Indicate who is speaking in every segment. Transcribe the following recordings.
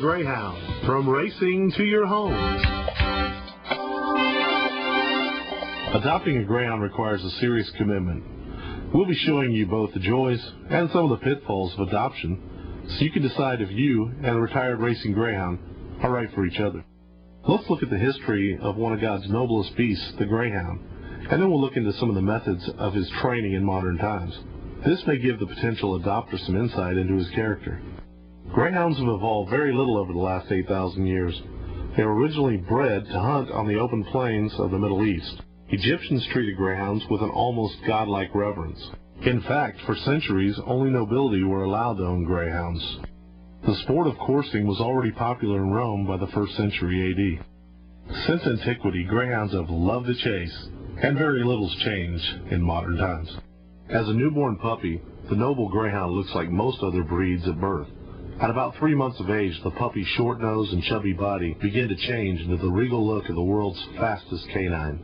Speaker 1: Greyhound, from racing to your home. Adopting a Greyhound requires a serious commitment. We'll be showing you both the joys and some of the pitfalls of adoption, so you can decide if you and a retired racing Greyhound are right for each other. Let's look at the history of one of God's noblest beasts, the Greyhound, and then we'll look into some of the methods of his training in modern times. This may give the potential adopter some insight into his character. Greyhounds have evolved very little over the last 8,000 years. They were originally bred to hunt on the open plains of the Middle East. Egyptians treated greyhounds with an almost godlike reverence. In fact, for centuries, only nobility were allowed to own greyhounds. The sport of coursing was already popular in Rome by the 1st century A.D. Since antiquity, greyhounds have loved the chase, and very little's changed in modern times. As a newborn puppy, the noble greyhound looks like most other breeds at birth. At about 3 months of age, the puppy's short nose and chubby body begin to change into the regal look of the world's fastest canine.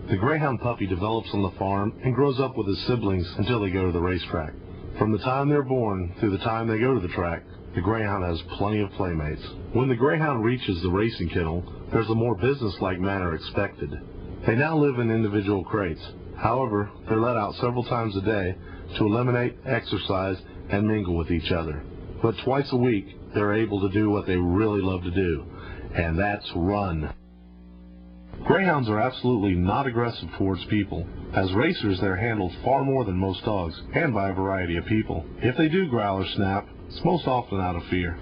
Speaker 1: The Greyhound puppy develops on the farm and grows up with his siblings until they go to the racetrack. From the time they're born through the time they go to the track, the Greyhound has plenty of playmates. When the Greyhound reaches the racing kennel, there's a more business-like manner expected. They now live in individual crates. However, they're let out several times a day to eliminate, exercise, and mingle with each other. But twice a week, they're able to do what they really love to do, and that's run. Greyhounds are absolutely not aggressive towards people. As racers, they're handled far more than most dogs, and by a variety of people. If they do growl or snap, it's most often out of fear.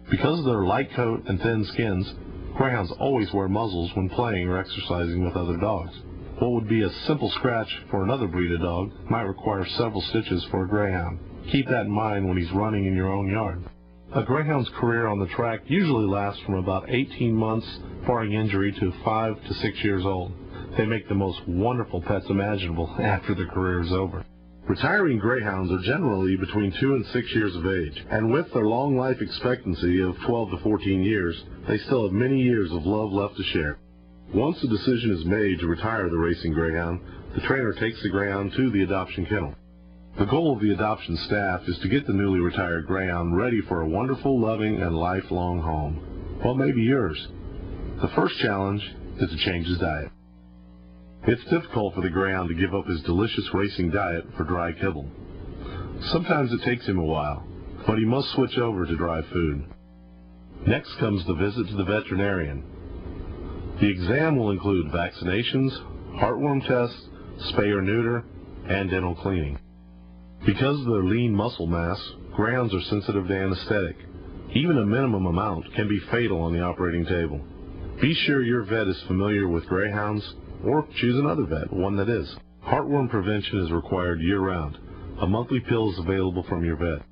Speaker 1: Because of their light coat and thin skins, Greyhounds always wear muzzles when playing or exercising with other dogs. What would be a simple scratch for another breed of dog might require several stitches for a Greyhound. Keep that in mind when he's running in your own yard. A Greyhound's career on the track usually lasts from about 18 months, barring injury, to 5 to 6 years old. They make the most wonderful pets imaginable after their career is over. Retiring Greyhounds are generally between 2 and 6 years of age, and with their long life expectancy of 12 to 14 years, they still have many years of love left to share. Once the decision is made to retire the racing Greyhound, the trainer takes the Greyhound to the adoption kennel. The goal of the adoption staff is to get the newly retired Greyhound ready for a wonderful, loving, and lifelong home. What may be yours? The first challenge is to change his diet. It's difficult for the Greyhound to give up his delicious racing diet for dry kibble. Sometimes it takes him a while, but he must switch over to dry food. Next comes the visit to the veterinarian. The exam will include vaccinations, heartworm tests, spay or neuter, and dental cleaning. Because of their lean muscle mass, Greyhounds are sensitive to anesthetic. Even a minimum amount can be fatal on the operating table. Be sure your vet is familiar with Greyhounds, or choose another vet, one that is. Heartworm prevention is required year-round. A monthly pill is available from your vet.